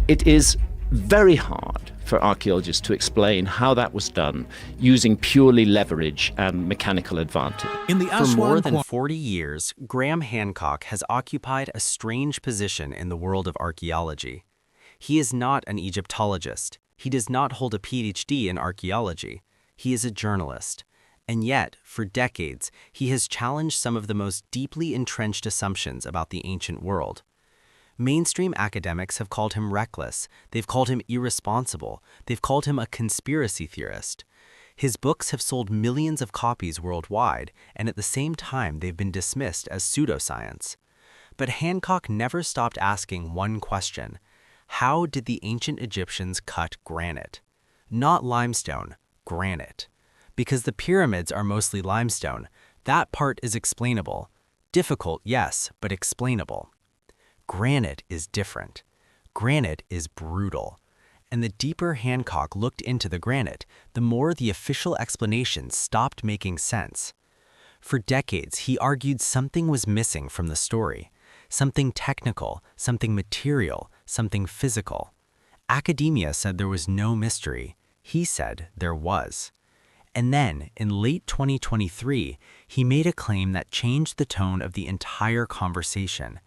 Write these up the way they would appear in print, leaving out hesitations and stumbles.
It is very hard for archaeologists to explain how that was done using purely leverage and mechanical advantage. For more than 40 years, Graham Hancock has occupied a strange position in the world of archaeology. He is not an Egyptologist. He does not hold a PhD in archaeology. He is a journalist. And yet, for decades, he has challenged some of the most deeply entrenched assumptions about the ancient world. Mainstream academics have called him reckless, they've called him irresponsible, they've called him a conspiracy theorist. His books have sold millions of copies worldwide, and at the same time they've been dismissed as pseudoscience. But Hancock never stopped asking one question: how did the ancient Egyptians cut granite? Not limestone, granite. Because the pyramids are mostly limestone, that part is explainable. Difficult, yes, but explainable. Granite is different. Granite is brutal. And the deeper Hancock looked into the granite, the more the official explanations stopped making sense. For decades, he argued something was missing from the story. Something technical, something material, something physical. Academia said there was no mystery. He said there was. And then, in late 2023, he made a claim that changed the tone of the entire conversation.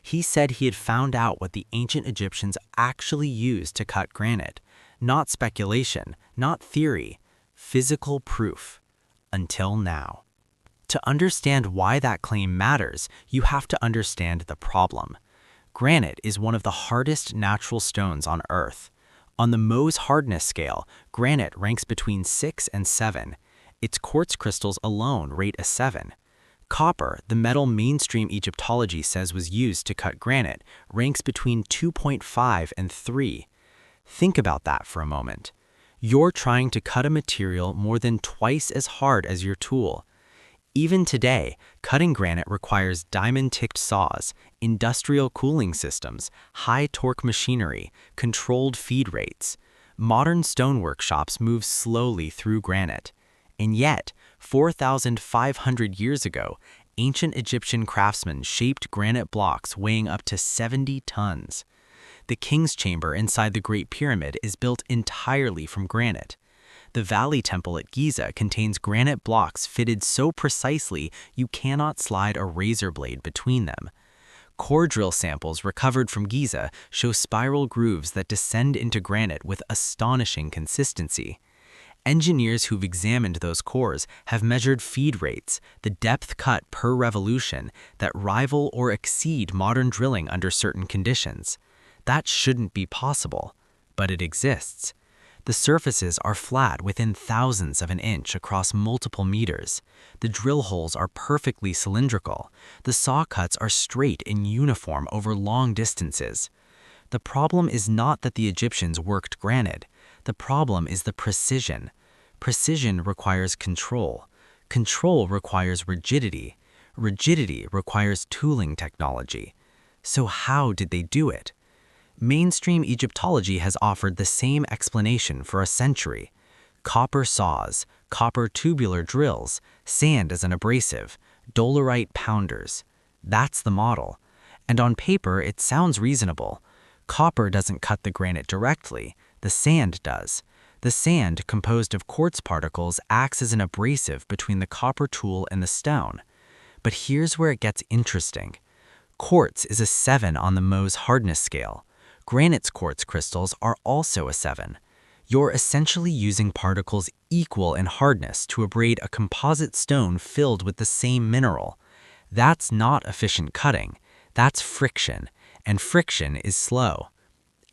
He said he had found out what the ancient Egyptians actually used to cut granite. Not speculation, not theory, physical proof. Until now. To understand why that claim matters, you have to understand the problem. Granite is one of the hardest natural stones on Earth. On the Mohs hardness scale, granite ranks between 6 and 7. Its quartz crystals alone rate a 7. Copper, the metal mainstream Egyptology says was used to cut granite, ranks between 2.5 and 3. Think about that for a moment. You're trying to cut a material more than twice as hard as your tool. Even today, cutting granite requires diamond-ticked saws, industrial cooling systems, high-torque machinery, controlled feed rates. Modern stonework shops move slowly through granite. And yet, 4,500 years ago, ancient Egyptian craftsmen shaped granite blocks weighing up to 70 tons. The king's chamber inside the Great Pyramid is built entirely from granite. The Valley Temple at Giza contains granite blocks fitted so precisely you cannot slide a razor blade between them. Core drill samples recovered from Giza show spiral grooves that descend into granite with astonishing consistency. Engineers who've examined those cores have measured feed rates, the depth cut per revolution, that rival or exceed modern drilling under certain conditions. That shouldn't be possible, but it exists. The surfaces are flat within thousandths of an inch across multiple meters. The drill holes are perfectly cylindrical. The saw cuts are straight and uniform over long distances. The problem is not that the Egyptians worked granite. The problem is the precision. Precision requires control. Control requires rigidity. Rigidity requires tooling technology. So how did they do it? Mainstream Egyptology has offered the same explanation for a century. Copper saws, copper tubular drills, sand as an abrasive, dolerite pounders. That's the model. And on paper, it sounds reasonable. Copper doesn't cut the granite directly. The sand does. The sand, composed of quartz particles, acts as an abrasive between the copper tool and the stone. But here's where it gets interesting. Quartz is a 7 on the Mohs hardness scale. Granite's quartz crystals are also a 7. You're essentially using particles equal in hardness to abrade a composite stone filled with the same mineral. That's not efficient cutting. That's friction, and friction is slow.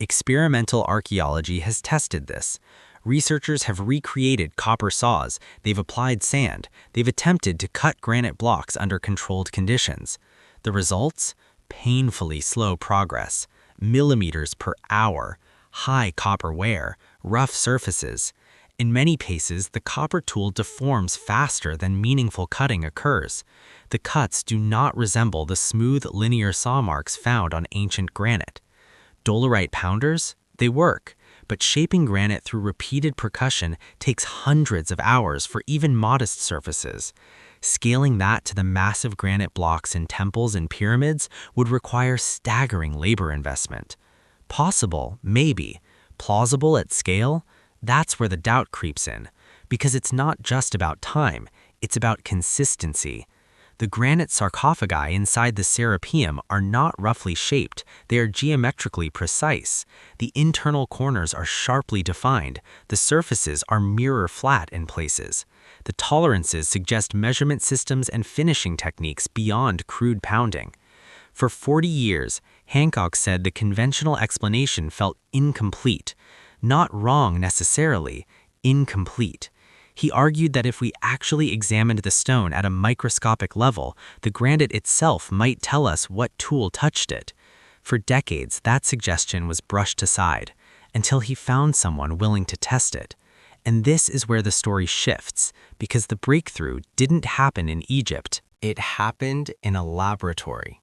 Experimental archaeology has tested this. Researchers have recreated copper saws, they've applied sand, they've attempted to cut granite blocks under controlled conditions. The results? Painfully slow progress. Millimeters per hour, high copper wear, rough surfaces. In many cases, the copper tool deforms faster than meaningful cutting occurs. The cuts do not resemble the smooth, linear saw marks found on ancient granite. Dolerite pounders? They work, but shaping granite through repeated percussion takes hundreds of hours for even modest surfaces. Scaling that to the massive granite blocks in temples and pyramids would require staggering labor investment. Possible, maybe. Plausible at scale? That's where the doubt creeps in. Because it's not just about time, it's about consistency. The granite sarcophagi inside the Serapeum are not roughly shaped, they are geometrically precise. The internal corners are sharply defined, the surfaces are mirror flat in places. The tolerances suggest measurement systems and finishing techniques beyond crude pounding. For 40 years, Hancock said the conventional explanation felt incomplete. Not wrong necessarily, incomplete. He argued that if we actually examined the stone at a microscopic level, the granite itself might tell us what tool touched it. For decades, that suggestion was brushed aside, until he found someone willing to test it. And this is where the story shifts, because the breakthrough didn't happen in Egypt. It happened in a laboratory.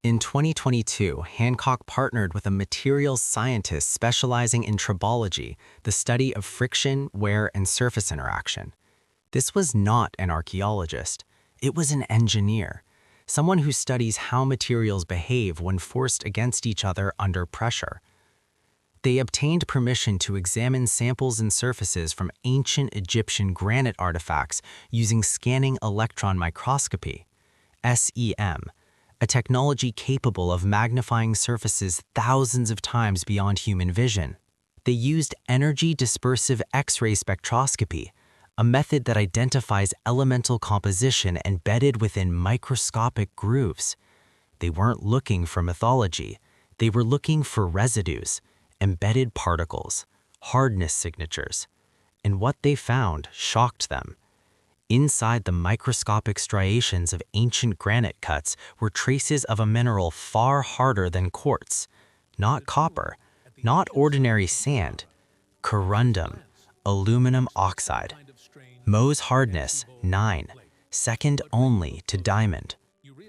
In 2022, Hancock partnered with a materials scientist specializing in tribology, the study of friction, wear, and surface interaction. This was not an archaeologist. It was an engineer, someone who studies how materials behave when forced against each other under pressure. They obtained permission to examine samples and surfaces from ancient Egyptian granite artifacts using scanning electron microscopy, SEM, a technology capable of magnifying surfaces thousands of times beyond human vision. They used energy dispersive X-ray spectroscopy, a method that identifies elemental composition embedded within microscopic grooves. They weren't looking for mythology, they were looking for residues, embedded particles, hardness signatures. And what they found shocked them. Inside the microscopic striations of ancient granite cuts were traces of a mineral far harder than quartz. Not copper, not ordinary sand. Corundum, aluminum oxide. Mohs hardness, 9, second only to diamond.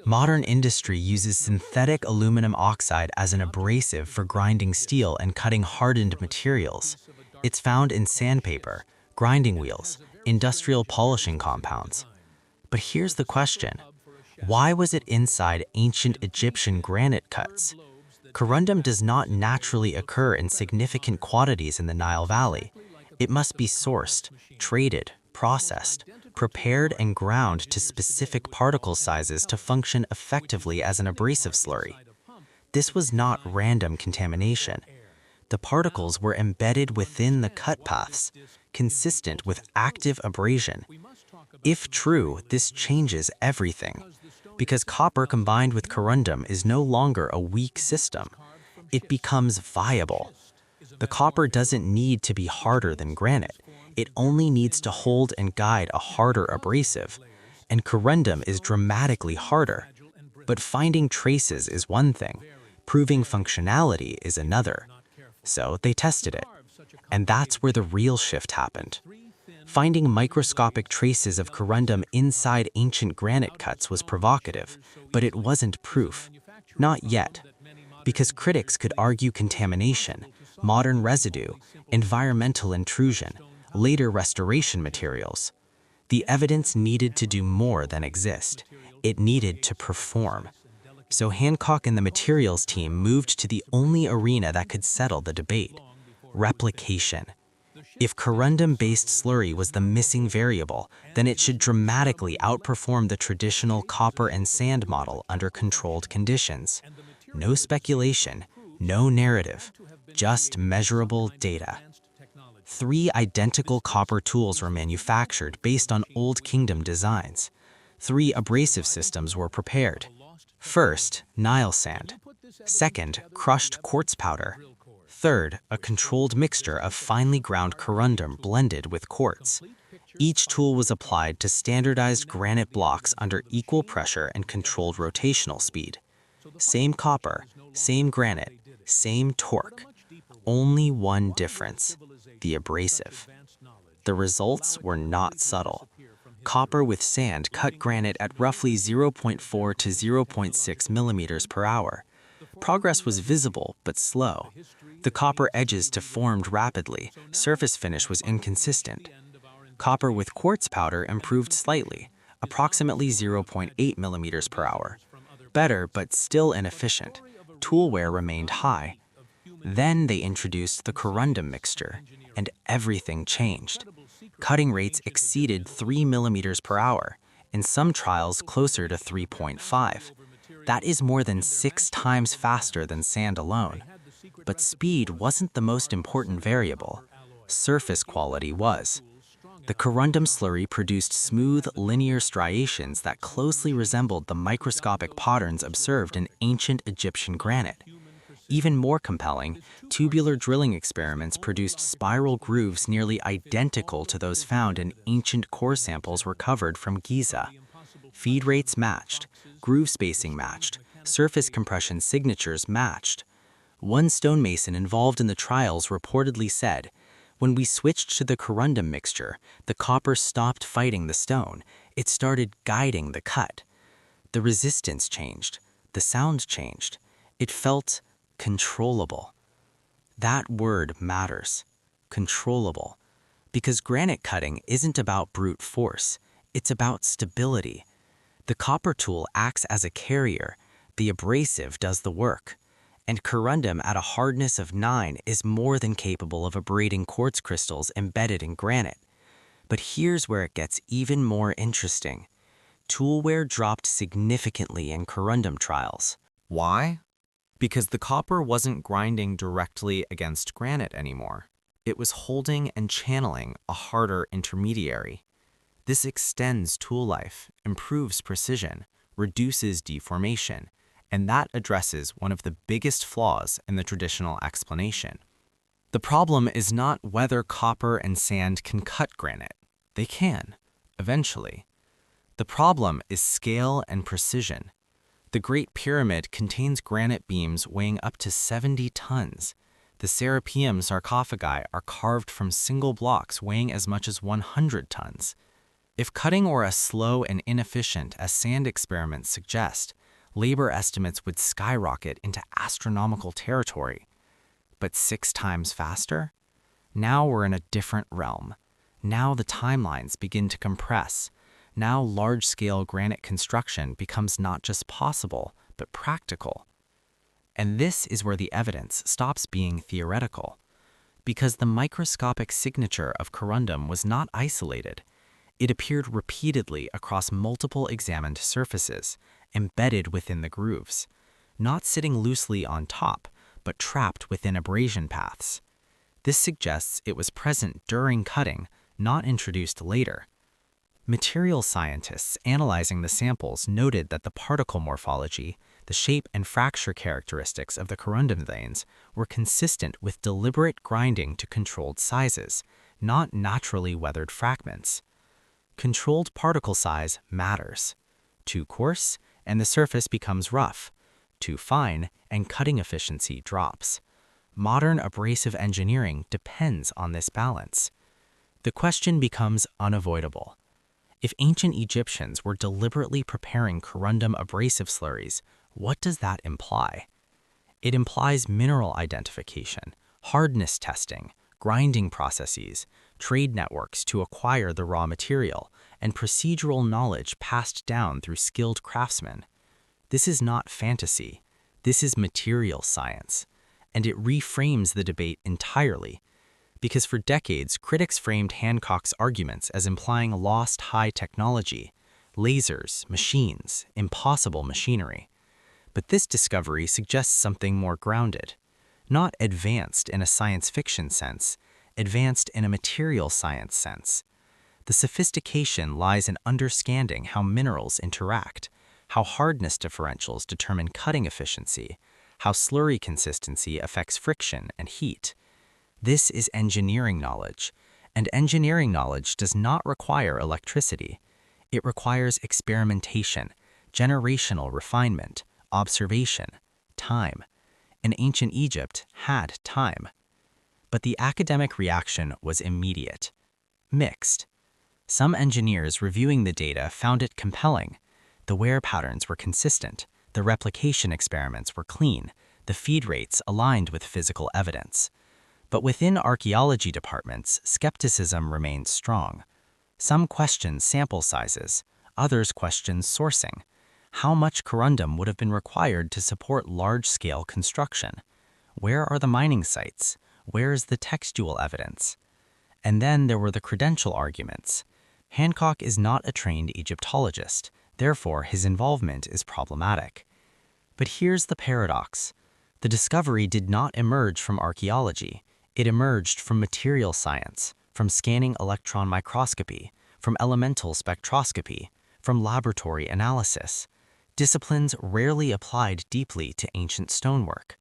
Modern industry uses synthetic aluminum oxide as an abrasive for grinding steel and cutting hardened materials. It's found in sandpaper, grinding wheels, industrial polishing compounds. But here's the question. Why was it inside ancient Egyptian granite cuts? Corundum does not naturally occur in significant quantities in the Nile Valley. It must be sourced, traded, processed, prepared and ground to specific particle sizes to function effectively as an abrasive slurry. This was not random contamination. The particles were embedded within the cut paths, consistent with active abrasion. If true, this changes everything. Because copper combined with corundum is no longer a weak system. It becomes viable. The copper doesn't need to be harder than granite. It only needs to hold and guide a harder abrasive. And corundum is dramatically harder. But finding traces is one thing. Proving functionality is another. So they tested it. And that's where the real shift happened. Finding microscopic traces of corundum inside ancient granite cuts was provocative, but it wasn't proof. Not yet. Because critics could argue contamination, modern residue, environmental intrusion, later restoration materials. The evidence needed to do more than exist. It needed to perform. So Hancock and the materials team moved to the only arena that could settle the debate: replication. If corundum-based slurry was the missing variable, then it should dramatically outperform the traditional copper and sand model under controlled conditions. No speculation, no narrative, just measurable data. 3 identical copper tools were manufactured based on Old Kingdom designs. 3 abrasive systems were prepared. First, Nile sand. Second, crushed quartz powder. Third, a controlled mixture of finely ground corundum blended with quartz. Each tool was applied to standardized granite blocks under equal pressure and controlled rotational speed. Same copper, same granite, same torque. Only one difference: the abrasive. The results were not subtle. Copper with sand cut granite at roughly 0.4 to 0.6 millimeters per hour. Progress was visible but slow. The copper edges deformed rapidly, surface finish was inconsistent. Copper with quartz powder improved slightly, approximately 0.8 millimeters per hour. Better, but still inefficient. Tool wear remained high. Then they introduced the corundum mixture, and everything changed. Cutting rates exceeded 3 millimeters per hour, in some trials closer to 3.5. That is more than 6 times faster than sand alone. But speed wasn't the most important variable. Surface quality was. The corundum slurry produced smooth, linear striations that closely resembled the microscopic patterns observed in ancient Egyptian granite. Even more compelling, tubular drilling experiments produced spiral grooves nearly identical to those found in ancient core samples recovered from Giza. Feed rates matched, groove spacing matched, surface compression signatures matched. One stonemason involved in the trials reportedly said, "When we switched to the corundum mixture, the copper stopped fighting the stone. It started guiding the cut. The resistance changed. The sound changed. It felt controllable." That word matters. Controllable. Because granite cutting isn't about brute force. It's about stability. The copper tool acts as a carrier. The abrasive does the work. And corundum at a hardness of 9 is more than capable of abrading quartz crystals embedded in granite. But here's where it gets even more interesting. Tool wear dropped significantly in corundum trials. Why? Because the copper wasn't grinding directly against granite anymore. It was holding and channeling a harder intermediary. This extends tool life, improves precision, reduces deformation, and that addresses one of the biggest flaws in the traditional explanation. The problem is not whether copper and sand can cut granite. They can, eventually. The problem is scale and precision. The Great Pyramid contains granite beams weighing up to 70 tons. The Serapeum sarcophagi are carved from single blocks weighing as much as 100 tons. If cutting were as slow and inefficient as sand experiments suggest, labor estimates would skyrocket into astronomical territory. But 6 times faster? Now we're in a different realm. Now the timelines begin to compress. Now large-scale granite construction becomes not just possible, but practical. And this is where the evidence stops being theoretical. Because the microscopic signature of corundum was not isolated. It appeared repeatedly across multiple examined surfaces, embedded within the grooves, not sitting loosely on top, but trapped within abrasion paths. This suggests it was present during cutting, not introduced later. Material scientists analyzing the samples noted that the particle morphology, the shape and fracture characteristics of the corundum veins were consistent with deliberate grinding to controlled sizes, not naturally weathered fragments. Controlled particle size matters. Too coarse, and the surface becomes rough. Too fine, and cutting efficiency drops. Modern abrasive engineering depends on this balance. The question becomes unavoidable. If ancient Egyptians were deliberately preparing corundum abrasive slurries, what does that imply? It implies mineral identification, hardness testing, grinding processes, trade networks to acquire the raw material, and procedural knowledge passed down through skilled craftsmen. This is not fantasy. This is material science. And it reframes the debate entirely. Because for decades, critics framed Hancock's arguments as implying lost high technology, lasers, machines, impossible machinery. But this discovery suggests something more grounded. Not advanced in a science fiction sense, advanced in a material science sense. The sophistication lies in understanding how minerals interact, how hardness differentials determine cutting efficiency, how slurry consistency affects friction and heat. This is engineering knowledge, and engineering knowledge does not require electricity. It requires experimentation, generational refinement, observation, time. And ancient Egypt had time. But the academic reaction was immediate. Mixed. Some engineers reviewing the data found it compelling. The wear patterns were consistent, the replication experiments were clean, the feed rates aligned with physical evidence. But within archaeology departments, skepticism remained strong. Some questioned sample sizes, others questioned sourcing. How much corundum would have been required to support large-scale construction? Where are the mining sites? Where is the textual evidence? And then there were the credential arguments. Hancock is not a trained Egyptologist, therefore his involvement is problematic. But here's the paradox. The discovery did not emerge from archaeology. It emerged from material science, from scanning electron microscopy, from elemental spectroscopy, from laboratory analysis, disciplines rarely applied deeply to ancient stonework.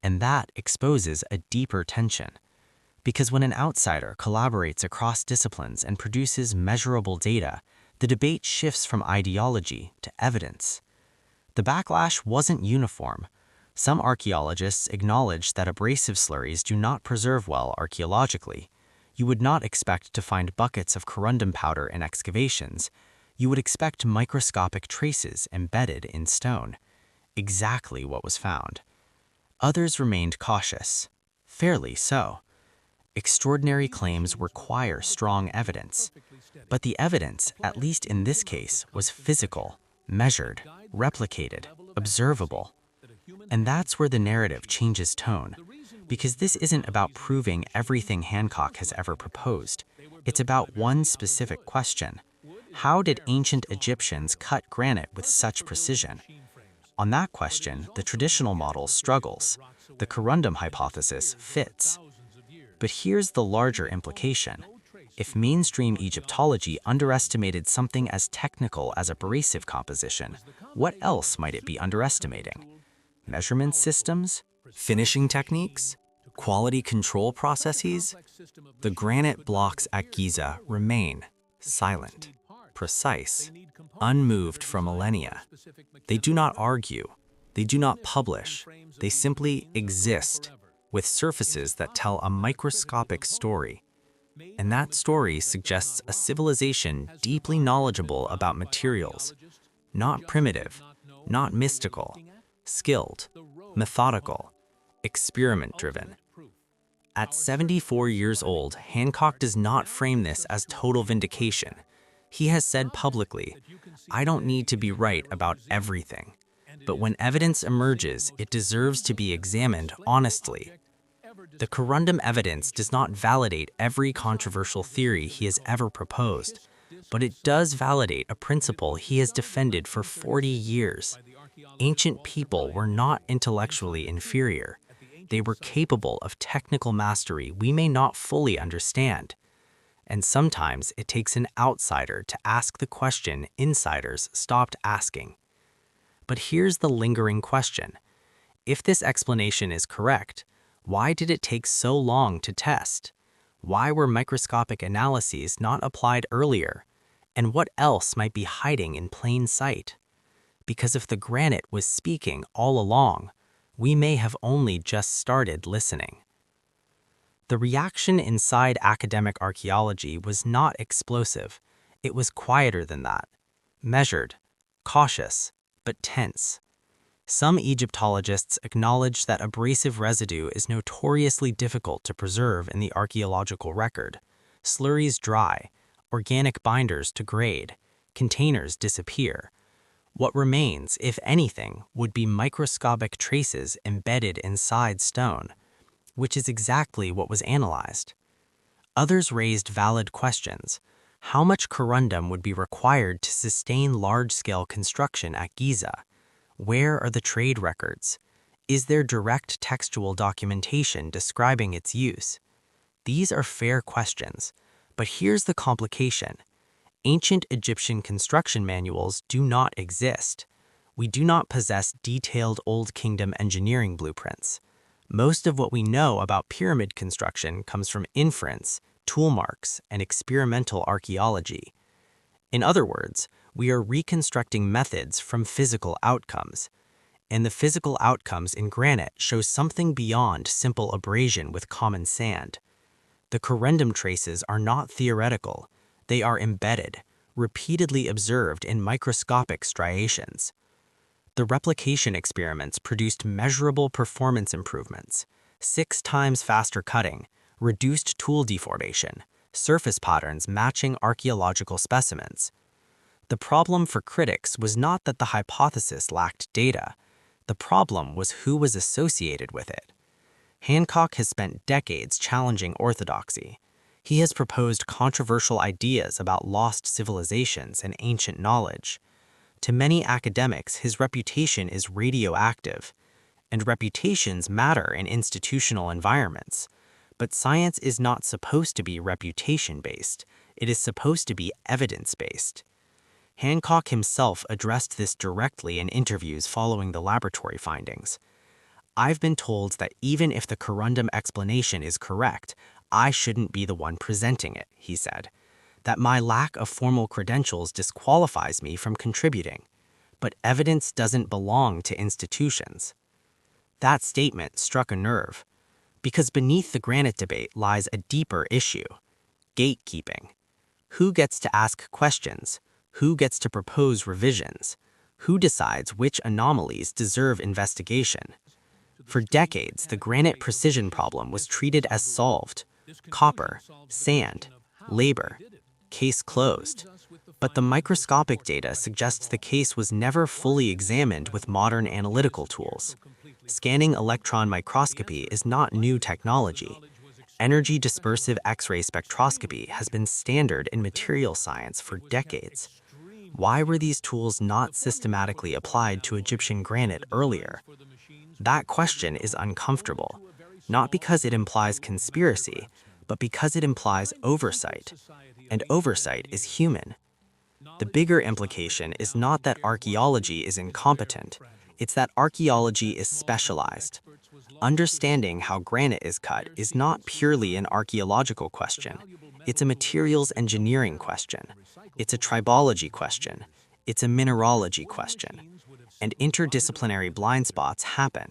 And that exposes a deeper tension. Because when an outsider collaborates across disciplines and produces measurable data, the debate shifts from ideology to evidence. The backlash wasn't uniform. Some archaeologists acknowledged that abrasive slurries do not preserve well archaeologically. You would not expect to find buckets of corundum powder in excavations. You would expect microscopic traces embedded in stone. Exactly what was found. Others remained cautious. Fairly so. Extraordinary claims require strong evidence. But the evidence, at least in this case, was physical, measured, replicated, observable. And that's where the narrative changes tone. Because this isn't about proving everything Hancock has ever proposed. It's about one specific question. How did ancient Egyptians cut granite with such precision? On that question, the traditional model struggles. The corundum hypothesis fits. But here's the larger implication. If mainstream Egyptology underestimated something as technical as abrasive composition, what else might it be underestimating? Measurement systems? Finishing techniques? Quality control processes? The granite blocks at Giza remain silent, precise, unmoved from millennia. They do not argue. They do not publish. They simply exist, with surfaces that tell a microscopic story. And that story suggests a civilization deeply knowledgeable about materials, not primitive, not mystical, skilled, methodical, experiment-driven. At 74 years old, Hancock does not frame this as total vindication. He has said publicly, "I don't need to be right about everything." But when evidence emerges, it deserves to be examined honestly. The corundum evidence does not validate every controversial theory he has ever proposed, but it does validate a principle he has defended for 40 years. Ancient people were not intellectually inferior. They were capable of technical mastery we may not fully understand. And sometimes it takes an outsider to ask the question insiders stopped asking. But here's the lingering question. If this explanation is correct, why did it take so long to test? Why were microscopic analyses not applied earlier? And what else might be hiding in plain sight? Because if the granite was speaking all along, we may have only just started listening. The reaction inside academic archaeology was not explosive. It was quieter than that. Measured, cautious, but tense. Some Egyptologists acknowledge that abrasive residue is notoriously difficult to preserve in the archaeological record. Slurries dry, organic binders degrade, containers disappear. What remains, if anything, would be microscopic traces embedded inside stone, which is exactly what was analyzed. Others raised valid questions. How much corundum would be required to sustain large-scale construction at Giza? Where are the trade records? Is there direct textual documentation describing its use? These are fair questions, but here's the complication. Ancient Egyptian construction manuals do not exist. We do not possess detailed Old Kingdom engineering blueprints. Most of what we know about pyramid construction comes from inference, tool marks, and experimental archaeology. In other words, we are reconstructing methods from physical outcomes. And the physical outcomes in granite show something beyond simple abrasion with common sand. The corundum traces are not theoretical. They are embedded, repeatedly observed in microscopic striations. The replication experiments produced measurable performance improvements, 6 times faster cutting, reduced tool deformation, surface patterns matching archaeological specimens. The problem for critics was not that the hypothesis lacked data. The problem was who was associated with it. Hancock has spent decades challenging orthodoxy. He has proposed controversial ideas about lost civilizations and ancient knowledge. To many academics, his reputation is radioactive, and reputations matter in institutional environments. But science is not supposed to be reputation-based. It is supposed to be evidence-based. Hancock himself addressed this directly in interviews following the laboratory findings. "I've been told that even if the corundum explanation is correct, I shouldn't be the one presenting it," he said. "That my lack of formal credentials disqualifies me from contributing. But evidence doesn't belong to institutions." That statement struck a nerve, because beneath the Granite debate lies a deeper issue: gatekeeping. Who gets to ask questions? Who gets to propose revisions? Who decides which anomalies deserve investigation? For decades, the Granite precision problem was treated as solved. Copper, sand, labor, case closed. But the microscopic data suggests the case was never fully examined with modern analytical tools. Scanning electron microscopy is not new technology. Energy dispersive X-ray spectroscopy has been standard in material science for decades. Why were these tools not systematically applied to Egyptian granite earlier? That question is uncomfortable, not because it implies conspiracy, but because it implies oversight. And oversight is human. The bigger implication is not that archaeology is incompetent, it's that archaeology is specialized. Understanding how granite is cut is not purely an archaeological question. It's a materials engineering question. It's a tribology question. It's a mineralogy question. And interdisciplinary blind spots happen.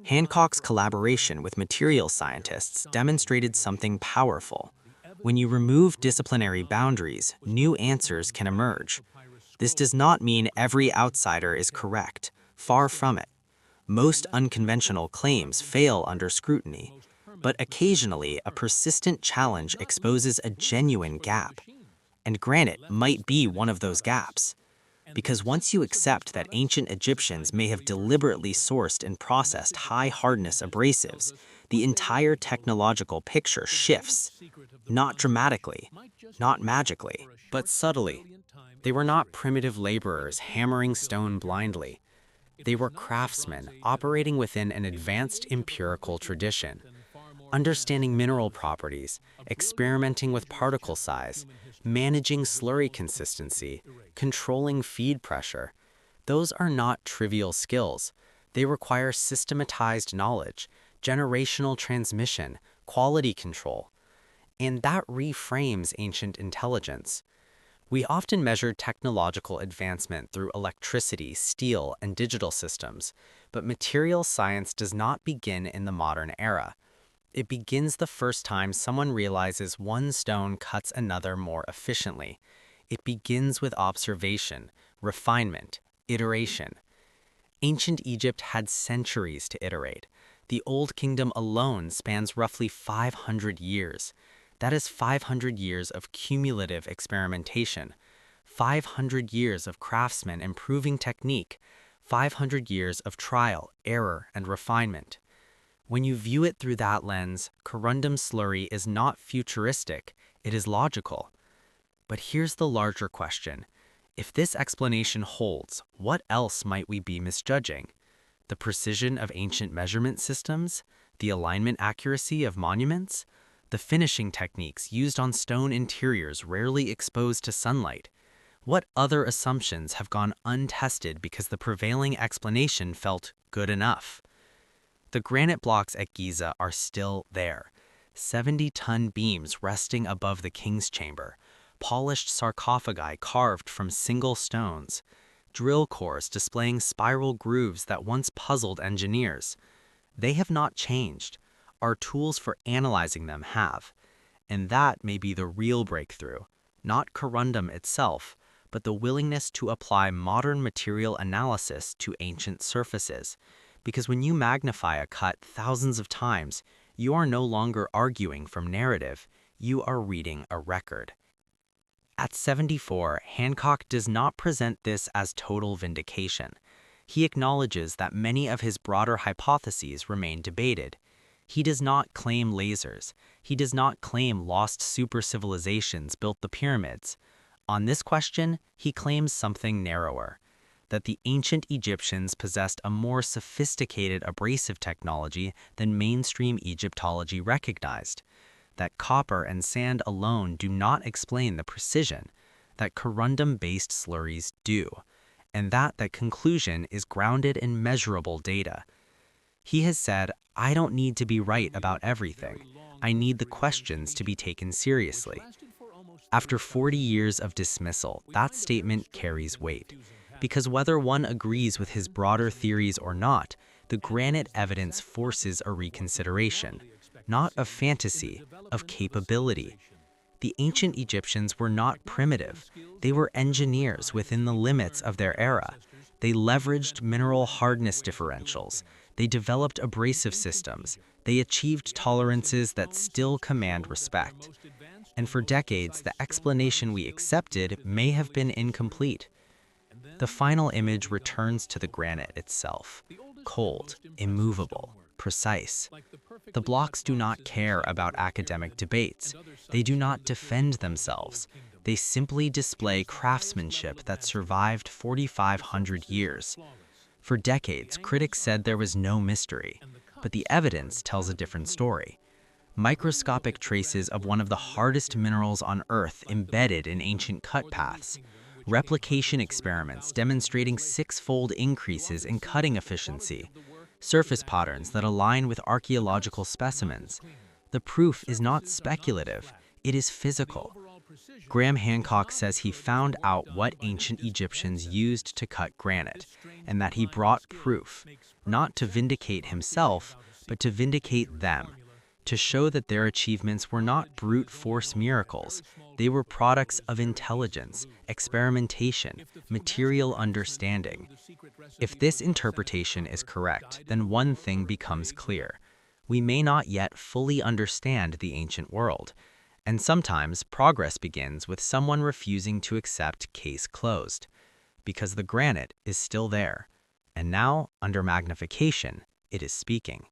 Hancock's collaboration with materials scientists demonstrated something powerful. When you remove disciplinary boundaries, new answers can emerge. This does not mean every outsider is correct. Far from it. Most unconventional claims fail under scrutiny, but occasionally a persistent challenge exposes a genuine gap. And granite might be one of those gaps. Because once you accept that ancient Egyptians may have deliberately sourced and processed high-hardness abrasives, the entire technological picture shifts. Not dramatically, not magically, but subtly. They were not primitive laborers hammering stone blindly. They were craftsmen operating within an advanced empirical tradition, understanding mineral properties, experimenting with particle size, managing slurry consistency, controlling feed pressure. Those are not trivial skills. They require systematized knowledge, generational transmission, quality control. And that reframes ancient intelligence. We often measure technological advancement through electricity, steel, and digital systems, but material science does not begin in the modern era. It begins the first time someone realizes one stone cuts another more efficiently. It begins with observation, refinement, iteration. Ancient Egypt had centuries to iterate. The Old Kingdom alone spans roughly 500 years. That is 500 years of cumulative experimentation, 500 years of craftsmen improving technique, 500 years of trial, error, and refinement. When you view it through that lens, corundum slurry is not futuristic, it is logical. But here's the larger question. If this explanation holds, what else might we be misjudging? The precision of ancient measurement systems? The alignment accuracy of monuments? The finishing techniques used on stone interiors rarely exposed to sunlight? What other assumptions have gone untested because the prevailing explanation felt good enough? The granite blocks at Giza are still there, 70-ton beams resting above the king's chamber, polished sarcophagi carved from single stones, drill cores displaying spiral grooves that once puzzled engineers. They have not changed. Our tools for analyzing them have. And that may be the real breakthrough, not corundum itself, but the willingness to apply modern material analysis to ancient surfaces. Because when you magnify a cut thousands of times, you are no longer arguing from narrative, you are reading a record. At 74, Hancock does not present this as total vindication. He acknowledges that many of his broader hypotheses remain debated. He does not claim lasers. He does not claim lost super civilizations built the pyramids. On this question, he claims something narrower, that the ancient Egyptians possessed a more sophisticated abrasive technology than mainstream Egyptology recognized, that copper and sand alone do not explain the precision, that corundum-based slurries do, and that conclusion is grounded in measurable data. He has said, "I don't need to be right about everything. I need the questions to be taken seriously." After 40 years of dismissal, that statement carries weight, because whether one agrees with his broader theories or not, the granite evidence forces a reconsideration, not of fantasy, of capability. The ancient Egyptians were not primitive. They were engineers within the limits of their era. They leveraged mineral hardness differentials. They developed abrasive systems. They achieved tolerances that still command respect. And for decades, the explanation we accepted may have been incomplete. The final image returns to the granite itself, cold, immovable, precise. The blocks do not care about academic debates. They do not defend themselves. They simply display craftsmanship that survived 4,500 years. For decades, critics said there was no mystery, but the evidence tells a different story. Microscopic traces of one of the hardest minerals on Earth embedded in ancient cut paths. Replication experiments demonstrating six-fold increases in cutting efficiency. Surface patterns that align with archaeological specimens. The proof is not speculative, it is physical. Graham Hancock says he found out what ancient Egyptians used to cut granite, and that he brought proof, not to vindicate himself, but to vindicate them, to show that their achievements were not brute force miracles. They were products of intelligence, experimentation, material understanding. If this interpretation is correct, then one thing becomes clear. We may not yet fully understand the ancient world, and sometimes progress begins with someone refusing to accept case closed, because the granite is still there, and now, under magnification, it is speaking.